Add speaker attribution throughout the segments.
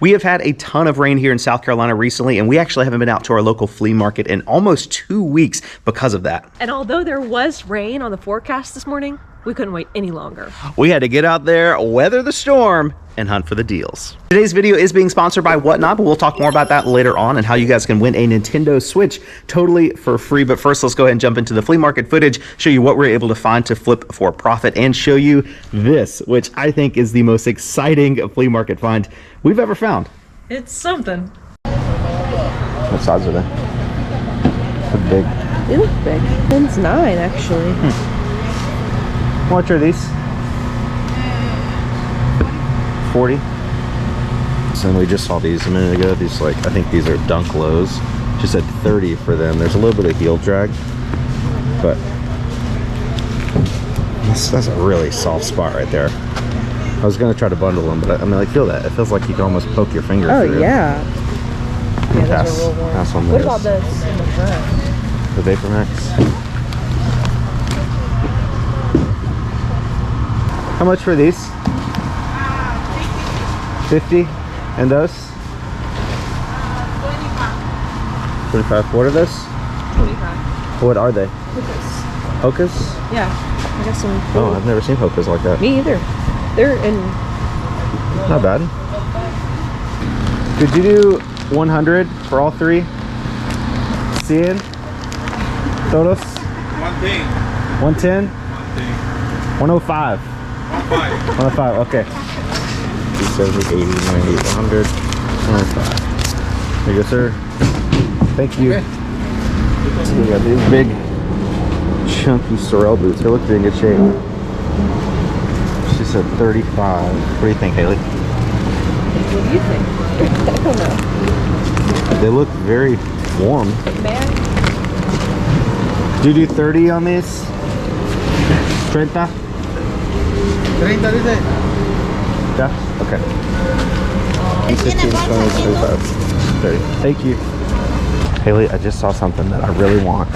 Speaker 1: We have had a ton of rain here in South Carolina recently, and we actually haven't been out to our local flea market in almost 2 weeks because of that.
Speaker 2: And although there was rain on the forecast this morning, we couldn't wait any longer.
Speaker 1: We had to get out there, weather the storm, and hunt for the deals. Today's video is being sponsored by Whatnot, but we'll talk more about that later on and how you guys can win a Nintendo Switch totally for free. But first, let's go ahead and jump into the flea market footage, show you what we're able to find to flip for profit, and show you this, which I think is the most exciting flea market find we've ever found.
Speaker 2: It's something.
Speaker 1: What size are they? They're big.
Speaker 2: They look big. It's 9 actually.
Speaker 1: How much are these? 40. So we just saw these a minute ago. These, like, I think these are dunk lows. Just said 30 for them. There's a little bit of heel drag, but that's a really soft spot right there. I was gonna try to bundle them, but I mean, like, feel that. It feels like you can almost poke your finger through.
Speaker 2: Oh yeah. Yeah, those are real warm.
Speaker 1: Pass on
Speaker 2: What
Speaker 1: this.
Speaker 2: about this in the front?
Speaker 1: The Vapor Max. How much for these? 50. And those? 25. What are those?
Speaker 2: 25.
Speaker 1: What are they?
Speaker 2: Hokas.
Speaker 1: Hokas?
Speaker 2: Yeah. I got some.
Speaker 1: Oh, I've never seen hokas like that.
Speaker 2: Me either. They're in.
Speaker 1: Not bad. Could you do 100 for all three? 100? Todos? 110? 105. 105, okay. 70, 80, 90, 100, 105. There you go, sir. Thank you. Okay. So we got these big, chunky sorrel boots. They look in good shape. She said 35. What do you think, Haley?
Speaker 2: What do you think? I don't know.
Speaker 1: They look very warm.
Speaker 2: Man.
Speaker 1: Do you do 30 on these? 30? 30 dice? Yeah? Okay. 15, 20, 25, 30. Thank you. Haley, I just saw something that I really want,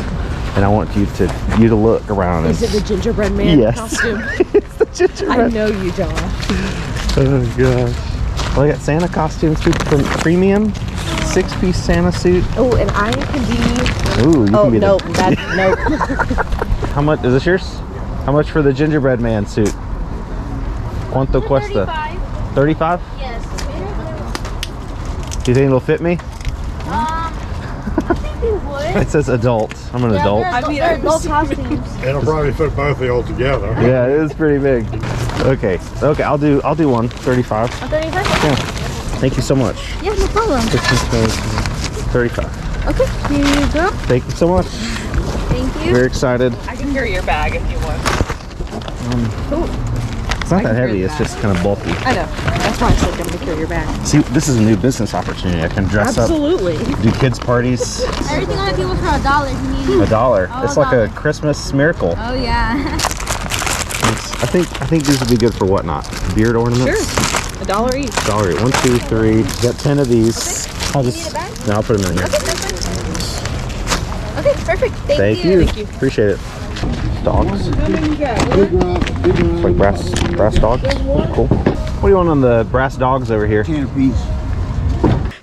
Speaker 1: and I want you to look around.
Speaker 2: Is it the gingerbread man costume?
Speaker 1: It's the gingerbread.
Speaker 2: I know you, John.
Speaker 1: Oh gosh. Well, I got Santa costumes too, from premium 6-piece Santa suit.
Speaker 2: Oh, and I can be.
Speaker 1: Ooh, you can be
Speaker 2: nope,
Speaker 1: the...
Speaker 2: that nope.
Speaker 1: How much is this yours? How much for the gingerbread man suit? Cuánto cuesta? 35.
Speaker 3: Yes.
Speaker 1: Do you think it'll fit me?
Speaker 3: I think they would.
Speaker 1: It says adult. I'm an adult.
Speaker 3: They're adult costumes.
Speaker 4: It'll probably fit both of you all together.
Speaker 1: Yeah, it is pretty big. Okay, I'll do one. 35.
Speaker 3: 35?
Speaker 1: Yeah. Thank you so much.
Speaker 3: Yeah, no problem.
Speaker 1: 35.
Speaker 3: Okay, here you go.
Speaker 1: Thank you so much.
Speaker 3: Thank you.
Speaker 1: Very excited.
Speaker 2: I can carry your bag if you want.
Speaker 1: It's not that heavy. It's just kind of bulky.
Speaker 2: I know. That's why I said I'm going to carry your bag.
Speaker 1: See, this is a new business opportunity. I can dress
Speaker 2: Absolutely.
Speaker 1: up, do kids parties.
Speaker 3: Everything on the table for $1 if you need.
Speaker 1: $1.
Speaker 3: Oh,
Speaker 1: It's like a Christmas miracle.
Speaker 3: Oh yeah.
Speaker 1: I think these would be good for Whatnot. Beard ornaments.
Speaker 2: Sure. $1 each.
Speaker 1: $1. 1, 2, 3. Got 10 of these.
Speaker 3: Okay.
Speaker 1: I'll
Speaker 3: You
Speaker 1: just.
Speaker 3: need a bag?
Speaker 1: No, I'll put them in here.
Speaker 3: Okay, that's fine. Okay, perfect. Thank
Speaker 1: Thank you.
Speaker 2: Thank you.
Speaker 1: Appreciate it. Dogs. It's like brass dogs. Cool. What do you want on the brass dogs over here?
Speaker 4: 10 apiece.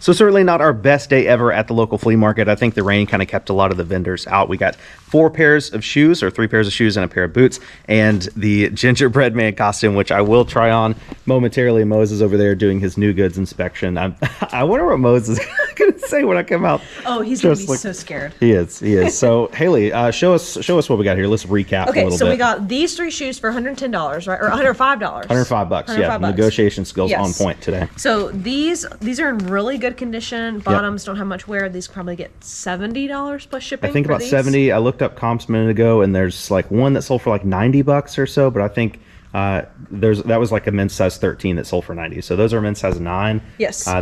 Speaker 1: So certainly not our best day ever at the local flea market. I think the rain kind of kept a lot of the vendors out. We got 4 pairs of shoes, or 3 pairs of shoes and a pair of boots, and the gingerbread man costume, which I will try on momentarily. Moses is over there doing his new goods inspection. I wonder what Moses is going to say when I come out.
Speaker 2: Oh, he's going to be so scared.
Speaker 1: He is. So Haley, show us what we got here. Let's recap a
Speaker 2: Okay,
Speaker 1: little
Speaker 2: so
Speaker 1: bit.
Speaker 2: we got these 3 shoes for $110, right? Or $105.
Speaker 1: $105. Yeah,
Speaker 2: $105.
Speaker 1: negotiation skills
Speaker 2: Yes.
Speaker 1: on point today.
Speaker 2: So these are in really good condition. Bottoms don't have much wear. These probably get $70 plus shipping.
Speaker 1: I think
Speaker 2: for
Speaker 1: about
Speaker 2: these.
Speaker 1: 70. I looked up comps a minute ago, and there's like one that sold for like $90 or so, but I think that was like a men's size 13 that sold for 90. So those are men's size 9.
Speaker 2: Yes.
Speaker 1: That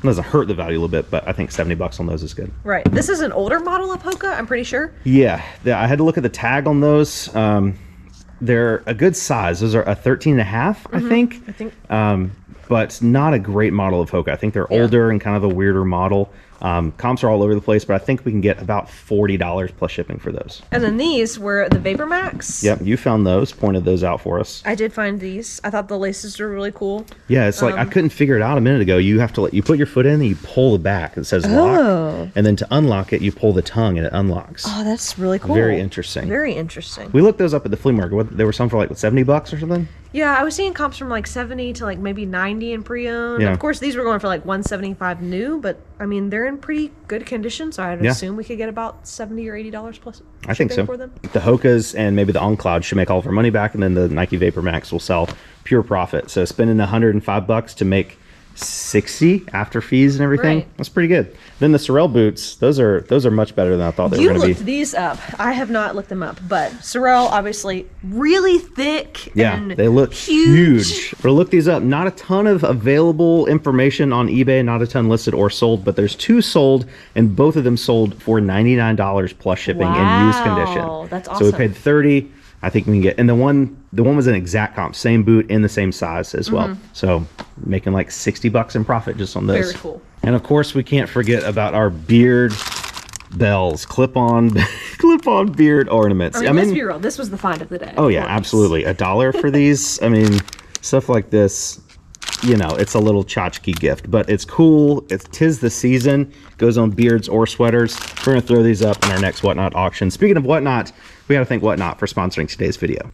Speaker 1: doesn't hurt the value a little bit, but I think $70 on those is good.
Speaker 2: Right. This is an older model of Hoka, I'm pretty sure.
Speaker 1: Yeah, I had to look at the tag on those. They're a good size. Those are a 13 and a half, I think.
Speaker 2: I think.
Speaker 1: But not a great model of Hoka. I think they're older and kind of a weirder model. Comps are all over the place, but I think we can get about $40 plus shipping for those.
Speaker 2: And then these were the Vapor Max.
Speaker 1: Yep, you found those, pointed those out for us.
Speaker 2: I did find these. I thought the laces were really cool.
Speaker 1: Yeah, it's like I couldn't figure it out a minute ago. You have to you put your foot in and you pull the back. It says lock, and then to unlock it, you pull the tongue and it unlocks.
Speaker 2: Oh, that's really cool.
Speaker 1: Very interesting.
Speaker 2: Very interesting.
Speaker 1: We looked those up at the flea market. There were some for like $70 or something.
Speaker 2: Yeah, I was seeing comps from like 70 to like maybe 90 in pre-owned.
Speaker 1: Yeah.
Speaker 2: Of course, these were going for like 175 new, but I mean they're in pretty good condition, so I'd assume we could get about $70 or $80 plus.
Speaker 1: I think so.
Speaker 2: For them.
Speaker 1: The Hokas and maybe the On Cloud should make all of our money back, and then the Nike Vapor Max will sell pure profit. So spending $105 to make 60 after fees and everything,
Speaker 2: Right.
Speaker 1: that's pretty good. Then the Sorel boots, those are much better than I thought they were
Speaker 2: You
Speaker 1: going to be.
Speaker 2: looked these up. I have not looked them up, but Sorel obviously really thick.
Speaker 1: Yeah,
Speaker 2: and
Speaker 1: they look huge. But look these up. Not a ton of available information on eBay, not a ton listed or sold, but there's 2 sold, and both of them sold for $99 plus shipping in used condition.
Speaker 2: That's
Speaker 1: So we
Speaker 2: awesome.
Speaker 1: paid $30. I think we can get, and the one was an exact comp, same boot in the same size as well. So making like $60 in profit just on those.
Speaker 2: Very cool.
Speaker 1: And of course, we can't forget about our beard bells, clip-on beard ornaments.
Speaker 2: I mean, let's be real. This was the find of the day.
Speaker 1: Oh yeah, absolutely. $1 for these. I mean, stuff like this, you know, it's a little tchotchke gift, but it's cool. Tis the season. Goes on beards or sweaters. We're gonna throw these up in our next Whatnot auction. Speaking of Whatnot, we gotta thank Whatnot for sponsoring today's video.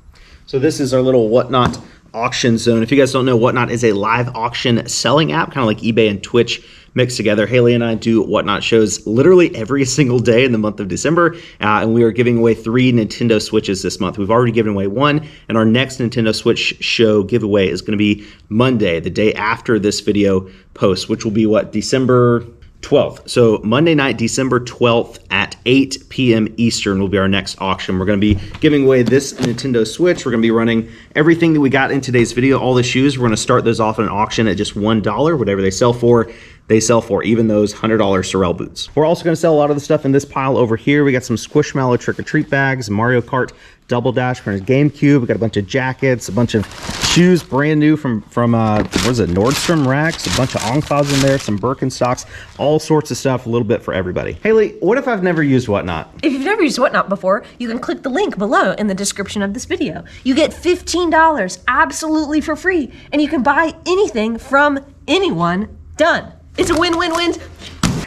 Speaker 1: So this is our little Whatnot auction zone. If you guys don't know, Whatnot is a live auction selling app, kind of like eBay and Twitch mixed together. Haley and I do Whatnot shows literally every single day in the month of December, and we are giving away 3 Nintendo Switches this month. We've already given away 1, and our next Nintendo Switch show giveaway is going to be Monday, the day after this video posts, which will be what, December 12th. So Monday night, December 12th at 8 p.m. Eastern will be our next auction. We're going to be giving away this Nintendo Switch. We're going to be running everything that we got in today's video, all the shoes. We're going to start those off at an auction at just $1, whatever they sell for. They sell for, even those $100 Sorel boots. We're also going to sell a lot of the stuff in this pile over here. We got some Squishmallow trick-or-treat bags, Mario Kart Double Dash from GameCube. We got a bunch of jackets, a bunch of shoes, brand new from what is it, Nordstrom racks, a bunch of On Clouds in there, some Birkenstocks, all sorts of stuff, a little bit for everybody. Haley, what if I've never used Whatnot?
Speaker 2: If you've never used Whatnot before, you can click the link below in the description of this video. You get $15 absolutely for free, and you can buy anything from anyone. Done. It's a win-win-win.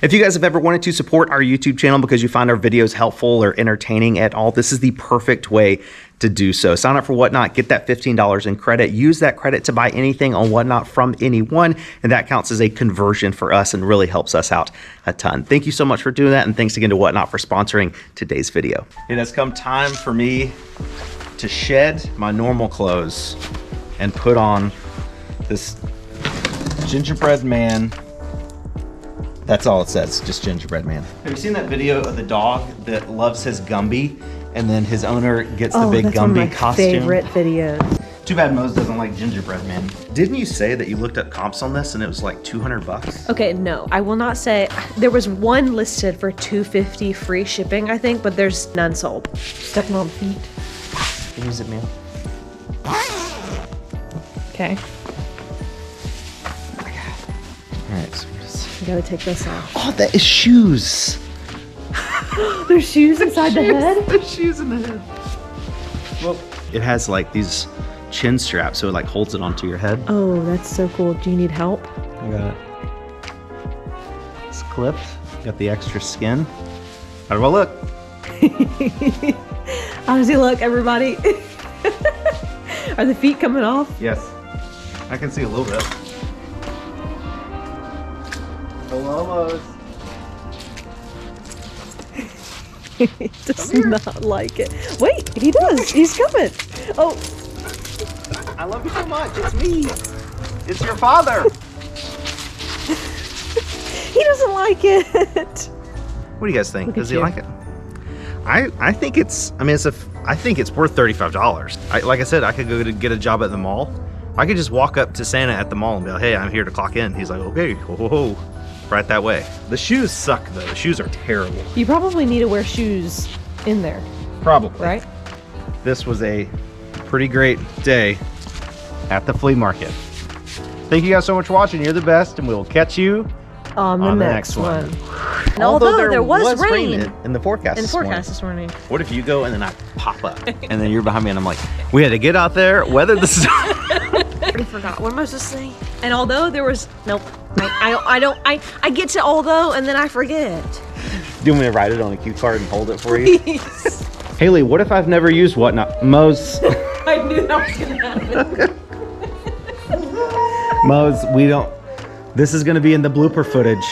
Speaker 1: If you guys have ever wanted to support our YouTube channel because you find our videos helpful or entertaining at all, this is the perfect way to do so. Sign up for Whatnot, get that $15 in credit, use that credit to buy anything on Whatnot from anyone, and that counts as a conversion for us and really helps us out a ton. Thank you so much for doing that, and thanks again to Whatnot for sponsoring today's video. It has come time for me to shed my normal clothes and put on this Gingerbread Man. That's all it says, just Gingerbread Man. Have you seen that video of the dog that loves his Gumby and then his owner gets the big Gumby costume?
Speaker 2: Favorite videos.
Speaker 1: Too bad Mose doesn't like Gingerbread Man. Didn't you say that you looked up comps on this and it was like $200?
Speaker 2: Okay, no, I will not say. There was one listed for $250 free shipping, I think, but there's none sold. Stepping on feet.
Speaker 1: Use it, man.
Speaker 2: Okay,
Speaker 1: All right, so we're just...
Speaker 2: I gotta take this off.
Speaker 1: Oh, that is shoes.
Speaker 2: There's shoes inside the head?
Speaker 1: There's shoes in the head. Well, it has like these chin straps, so it like holds it onto your head.
Speaker 2: Oh, that's so cool. Do you need help?
Speaker 1: I got it. It's clipped. Got the extra skin. How do I look?
Speaker 2: How does he look, everybody? Are the feet coming off?
Speaker 1: Yes. I can see a little bit. Hello, Mose.
Speaker 2: He does not like it. Wait, he does. He's coming. Oh,
Speaker 1: I love you so much. It's me. It's your father.
Speaker 2: he doesn't like it.
Speaker 1: What do you guys think?
Speaker 2: Look at
Speaker 1: Does he
Speaker 2: you.
Speaker 1: like it? I think it's. I mean, I think it's worth $35. Like I said, I could go to get a job at the mall. I could just walk up to Santa at the mall and be like, "Hey, I'm here to clock in." He's like, "Okay, ho ho ho." Right that way. The shoes suck though. The shoes are terrible.
Speaker 2: You probably need to wear shoes in there,
Speaker 1: Probably.
Speaker 2: right?
Speaker 1: This was a pretty great day at the flea market. Thank you guys so much for watching. You're the best, and we will catch you
Speaker 2: On the next one. And although there was rain
Speaker 1: in the forecast.
Speaker 2: this morning.
Speaker 1: What if you go and then I pop up and then you're behind me and I'm like, we had to get out there, weather the storm.
Speaker 2: I already forgot. What am I supposed to say? And although there was I get to although and then I forget.
Speaker 1: Do you want me to write it on a cue card and hold it for you?
Speaker 2: Please.
Speaker 1: Haley, what if I've never used whatnot? Mose.
Speaker 2: I knew that was gonna happen.
Speaker 1: Mose, we don't. This is gonna be in the blooper footage.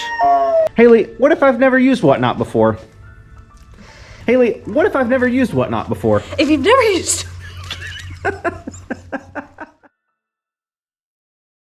Speaker 1: Haley, what if I've never used whatnot before? Haley, what if I've never used whatnot before?
Speaker 2: If you've never used